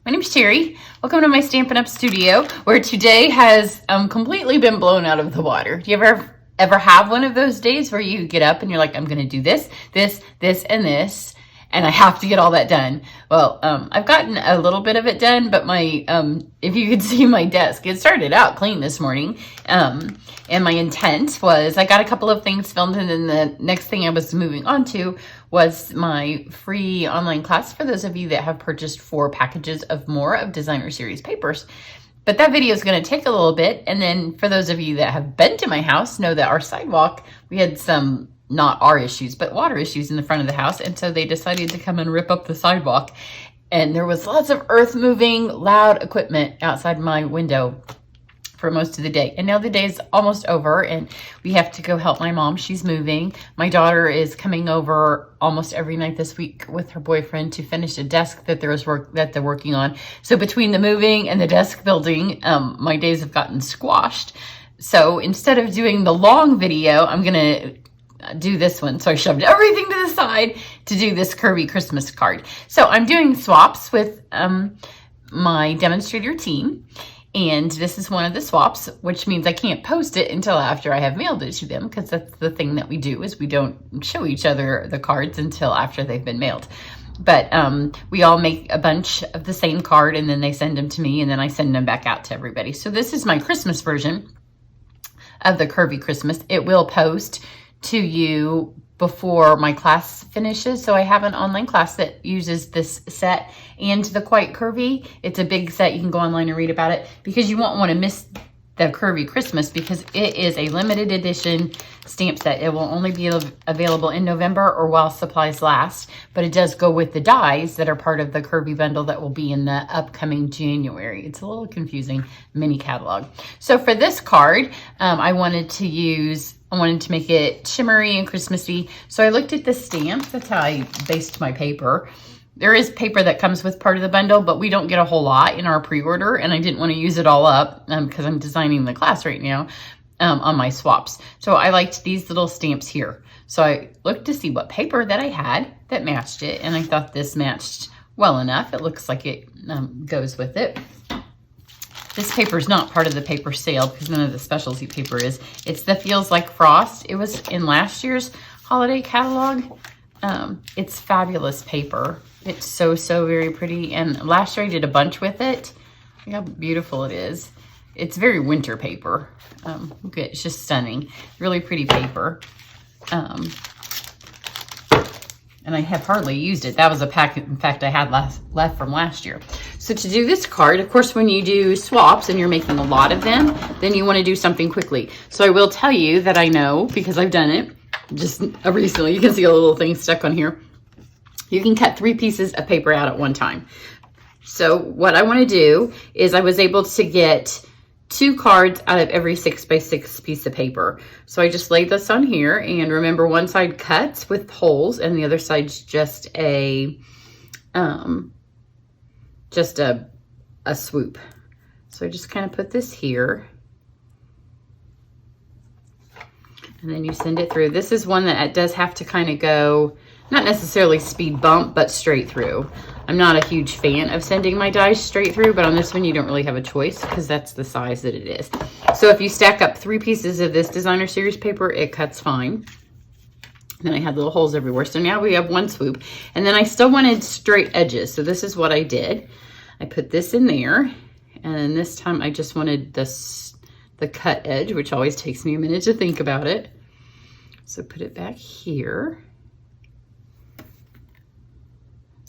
My name's Terry. Welcome to my Stampin' Up studio, where today has completely been blown out of the water. Do you ever have one of those days where you get up and you're like, I'm going to do this, this, this, and this, and I have to get all that done? Well, I've gotten a little bit of it done, but my if you could see my desk, it started out clean this morning. And my intent was, I got a couple of things filmed, and then the next thing I was moving on to was my free online class for those of you that have purchased 4 packages of more of Designer Series papers. But that video is going to take a little bit. And then for those of you that have been to my house, know that our sidewalk, we had some, not our issues, but water issues in the front of the house. And so they decided to come and rip up the sidewalk. And there was lots of earth moving, loud equipment outside my window for most of the day. And now the day's almost over and we have to go help my mom. She's moving. My daughter is coming over almost every night this week with her boyfriend to finish a desk that they're working on. So between the moving and the desk building, my days have gotten squashed. So instead of doing the long video, I'm gonna do this one. So I shoved everything to the side to do this Curvy Christmas card. So I'm doing swaps with my demonstrator team. And this is one of the swaps, which means I can't post it until after I have mailed it to them, because that's the thing that we do, is we don't show each other the cards until after they've been mailed. But we all make a bunch of the same card, and then they send them to me, and then I send them back out to everybody. So this is my Christmas version of the Curvy Christmas. It will post to you before my class finishes. So I have an online class that uses this set and the Quite Curvy. It's a big set. You can go online and read about it, because you won't want to miss the Curvy Christmas, because it is a limited edition stamp set. It will only be available in November or while supplies last, but it does go with the dies that are part of the Curvy bundle that will be in the upcoming January. It's a little confusing mini catalog. So for this card, I wanted to make it shimmery and Christmassy. So I looked at the stamps. That's how I based my paper. There is paper that comes with part of the bundle, but we don't get a whole lot in our pre-order, and I didn't want to use it all up because I'm designing the class right now on my swaps. So I liked these little stamps here. So I looked to see what paper that I had that matched it, and I thought this matched well enough. It looks like it goes with it. This paper is not part of the paper sale because none of the specialty paper is. It's the Feels Like Frost. It was in last year's holiday catalog. It's fabulous paper. It's so very pretty. And last year I did a bunch with it. Look how beautiful it is. It's very winter paper. Look at it, it's just stunning. Really pretty paper. And I have hardly used it. That was a pack, in fact, I had left from last year. So to do this card, of course, when you do swaps and you're making a lot of them, then you want to do something quickly. So I will tell you that I know, because I've done it just recently. You can see a little thing stuck on here. You can cut 3 pieces of paper out at one time. So what I want to do is, I was able to get 2 cards out of every 6x6 piece of paper. So I just laid this on here, and remember, one side cuts with holes and the other side's just a swoop. So I just kind of put this here, and then you send it through. This is one that does have to kind of go, not necessarily speed bump, but straight through. I'm not a huge fan of sending my dies straight through, but on this one you don't really have a choice because that's the size that it is. So if you stack up 3 pieces of this Designer Series paper, it cuts fine. Then I had little holes everywhere. So now we have 1 swoop. And then I still wanted straight edges. So this is what I did. I put this in there. And then this time I just wanted the cut edge, which always takes me a minute to think about it. So put it back here.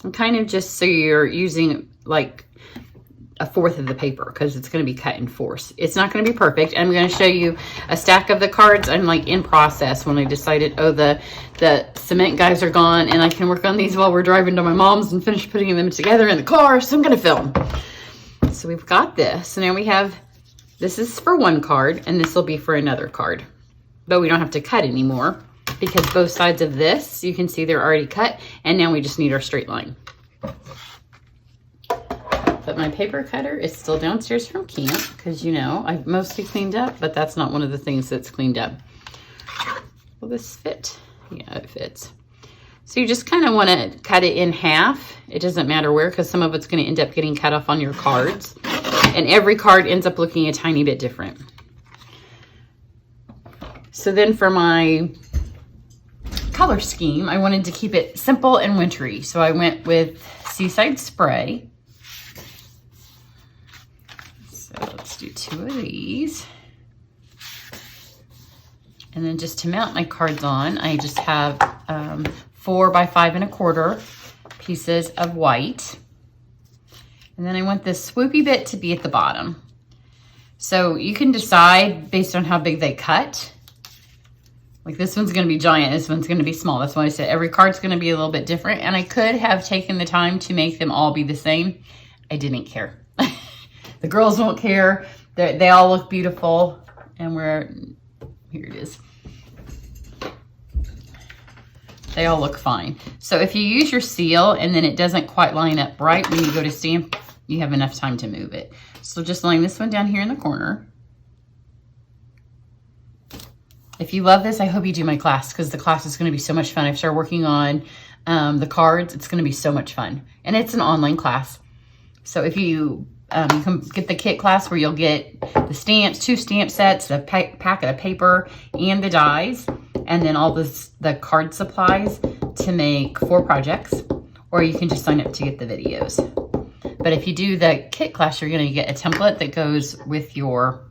And kind of just so you're using like 1/4 of the paper, because it's going to be cut in 4s. It's not going to be perfect. I'm going to show you a stack of the cards. I'm like in process when I decided, oh, the cement guys are gone and I can work on these while we're driving to my mom's and finish putting them together in the car. So I'm going to film. So we've got this. So now we have, this is for 1 card and this will be for another card. But we don't have to cut anymore, because both sides of this, you can see they're already cut, and now we just need our straight line. But my paper cutter is still downstairs from camp, because, you know, I've mostly cleaned up, but that's not one of the things that's cleaned up. Will this fit? Yeah, it fits. So you just kind of want to cut it in half. It doesn't matter where, because some of it's going to end up getting cut off on your cards. And every card ends up looking a tiny bit different. So then for my color scheme, I wanted to keep it simple and wintry. So I went with Seaside Spray. So let's do 2 of these. And then just to mount my cards on, I just have 4 by 5 1/4 pieces of white. And then I want this swoopy bit to be at the bottom. So you can decide based on how big they cut. Like this one's going to be giant, this one's going to be small. That's why I said every card's going to be a little bit different. And I could have taken the time to make them all be the same. I didn't care. The girls won't care. They all look beautiful. And here it is. They all look fine. So if you use your seal and then it doesn't quite line up right when you go to stamp, you have enough time to move it. So just line this one down here in the corner. If you love this, I hope you do my class, because the class is going to be so much fun. I've started working on the cards. It's going to be so much fun. And it's an online class. So if you can get the kit class where you'll get the stamps, 2 stamp sets, a packet of paper, and the dies, and then all the card supplies to make 4 projects, or you can just sign up to get the videos. But if you do the kit class, you're going to get a template that goes with your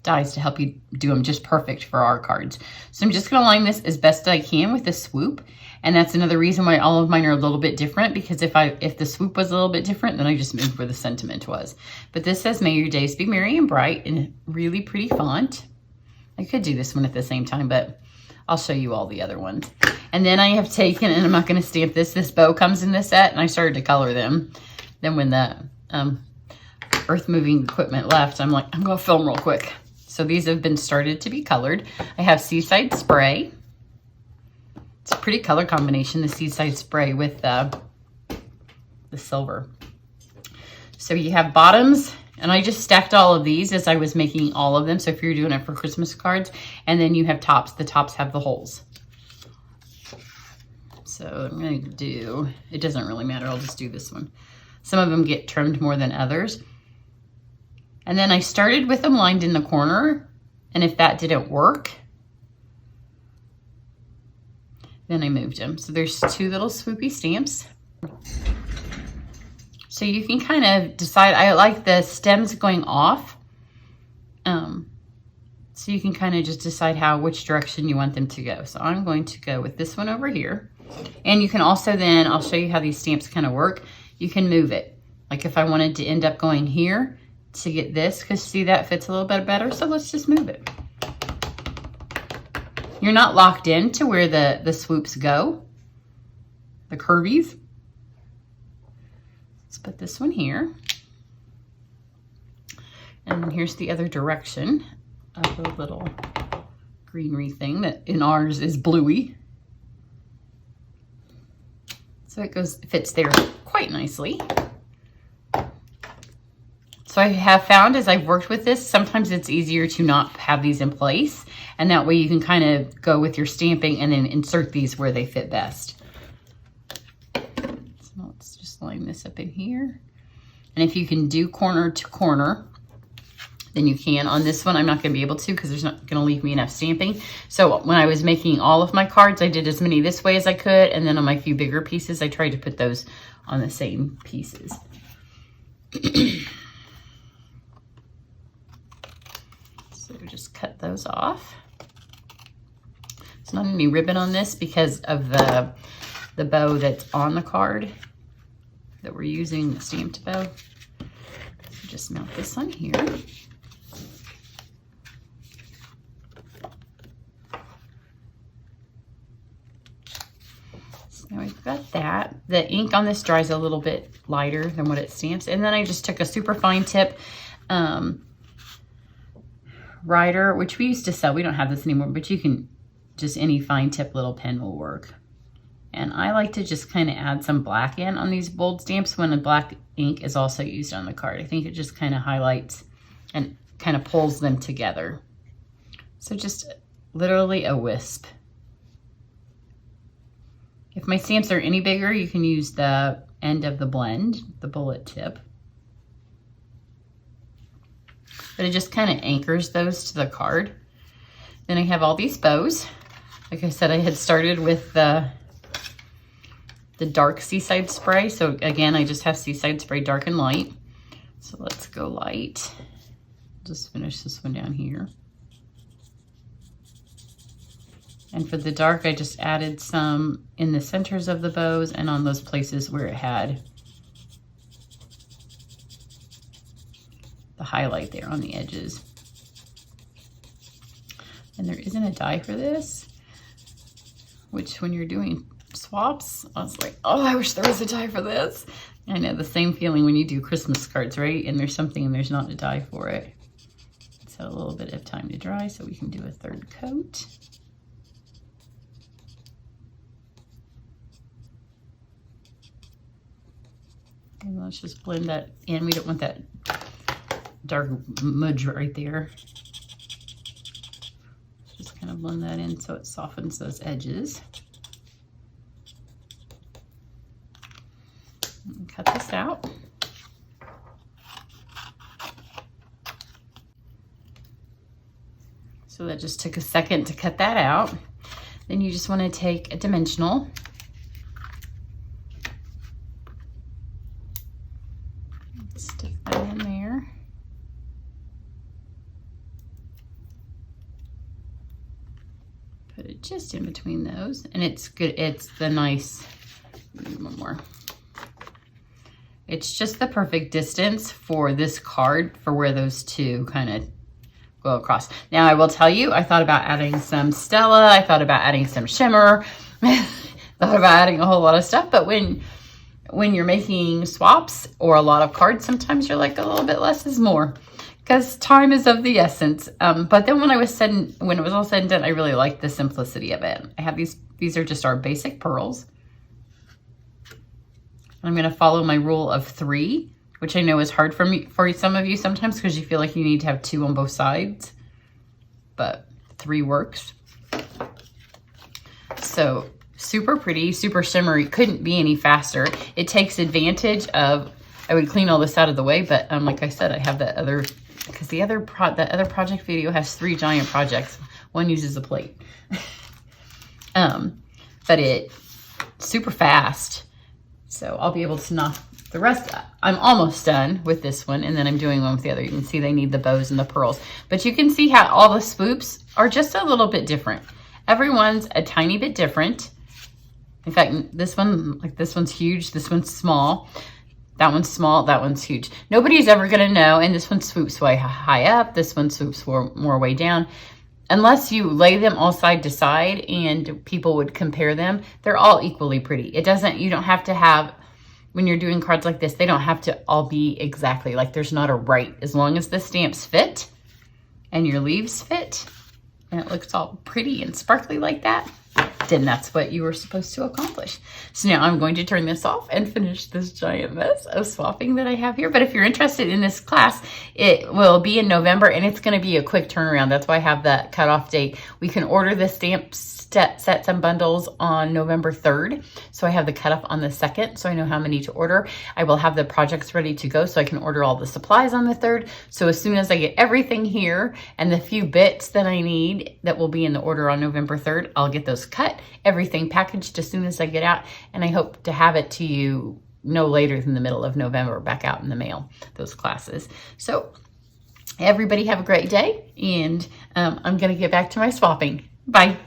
dies to help you do them just perfect for our cards. So I'm just going to line this as best I can with the swoop. And that's another reason why all of mine are a little bit different, because if the swoop was a little bit different, then I just moved where the sentiment was. But this says, "May your days be merry and bright," in a really pretty font. I could do this one at the same time, but I'll show you all the other ones. And then I have taken, and I'm not going to stamp this bow comes in this set, and I started to color them. Then when the earth moving equipment left, I'm like, I'm going to film real quick. So these have been started to be colored. I have Seaside Spray. It's a pretty color combination, the Seaside Spray with the silver. So you have bottoms, and I just stacked all of these as I was making all of them. So if you're doing it for Christmas cards, and then you have tops. The tops have the holes. So I'm going to do, it doesn't really matter. I'll just do this one. Some of them get trimmed more than others. And then I started with them lined in the corner, and if that didn't work, then I moved them. So there's 2 little swoopy stamps. So you can kind of decide, I like the stems going off. So you can kind of just decide which direction you want them to go. So I'm going to go with this one over here. And you can also then, I'll show you how these stamps kind of work. You can move it. Like if I wanted to end up going here to get this, because see, that fits a little bit better. So let's just move it. You're not locked in to where the swoops go, the curvies. Let's put this one here. And here's the other direction of the little greenery thing that in ours is bluey. So it fits there quite nicely. So I have found as I've worked with this, sometimes it's easier to not have these in place. And that way you can kind of go with your stamping and then insert these where they fit best. So let's just line this up in here. And if you can do corner to corner, then you can. On this one, I'm not going to be able to because there's not going to leave me enough stamping. So when I was making all of my cards, I did as many this way as I could. And then on my few bigger pieces, I tried to put those on the same pieces. So just cut those off. There's not any ribbon on this because of the bow that's on the card that we're using, the stamped bow. So just mount this on here. So now we've got that. The ink on this dries a little bit lighter than what it stamps. And then I just took a super fine tip writer, which we used to sell. We don't have this anymore, but you can just, any fine tip little pen will work. And I like to just kind of add some black in on these bold stamps when the black ink is also used on the card. I think it just kind of highlights and kind of pulls them together. So just literally a wisp. If my stamps are any bigger, you can use the end of the blend, the bullet tip. But it just kind of anchors those to the card. Then I have all these bows. Like I said, I had started with the dark Seaside Spray. So again, I just have Seaside Spray dark and light. So let's go light. Just finish this one down here. And for the dark, I just added some in the centers of the bows and on those places where it had the highlight there on the edges. And there isn't a die for this, which when you're doing swaps, I was like, oh, I wish there was a die for this. I know the same feeling when you do Christmas cards, right? And there's something and there's not a die for it. So a little bit of time to dry so we can do a third coat. And let's just blend that in. We don't want that dark mudge right there. Just kind of blend that in so it softens those edges. And cut this out. So that just took a second to cut that out. Then you just want to take a dimensional. Stick that in there. Put it just in between those. And it's good, it's the nice, one more. It's just the perfect distance for this card for where those two kind of go across. Now I will tell you, I thought about adding some Stella, I thought about adding some shimmer, thought about adding a whole lot of stuff, but when you're making swaps or a lot of cards, sometimes you're like a little bit less is more because time is of the essence. But then when it was all said and done, I really liked the simplicity of it. I have these are just our basic pearls. I'm going to follow my rule of 3, which I know is hard for some of you sometimes because you feel like you need to have 2 on both sides, but 3 works. So super pretty, super shimmery, couldn't be any faster. It takes advantage of, I would clean all this out of the way, but like I said, I have that other, because the other project video has 3 giant projects. One uses a plate. But it's super fast. So I'll be able to knock the rest up. I'm almost done with this one, and then I'm doing one with the other. You can see they need the bows and the pearls. But you can see how all the swoops are just a little bit different. Everyone's a tiny bit different. In fact, this one, like this one's huge, this one's small, that one's small, that one's huge. Nobody's ever gonna know, and this one swoops way high up, this one swoops more way down. Unless you lay them all side to side and people would compare them, they're all equally pretty. You don't have to have, when you're doing cards like this, they don't have to all be exactly, like there's not a right. As long as the stamps fit and your leaves fit and it looks all pretty and sparkly like that, then that's what you were supposed to accomplish. So now I'm going to turn this off and finish this giant mess of swapping that I have here. But if you're interested in this class, it will be in November and it's going to be a quick turnaround. That's why I have that cutoff date. We can order the stamp sets and bundles on November 3rd. So I have the cutoff on the 2nd, so I know how many to order. I will have the projects ready to go so I can order all the supplies on the 3rd. So as soon as I get everything here and the few bits that I need that will be in the order on November 3rd, I'll get those cut, everything packaged as soon as I get out, and I hope to have it to you no later than the middle of November, back out in the mail, those classes. So everybody have a great day, and I'm gonna get back to my swapping. Bye.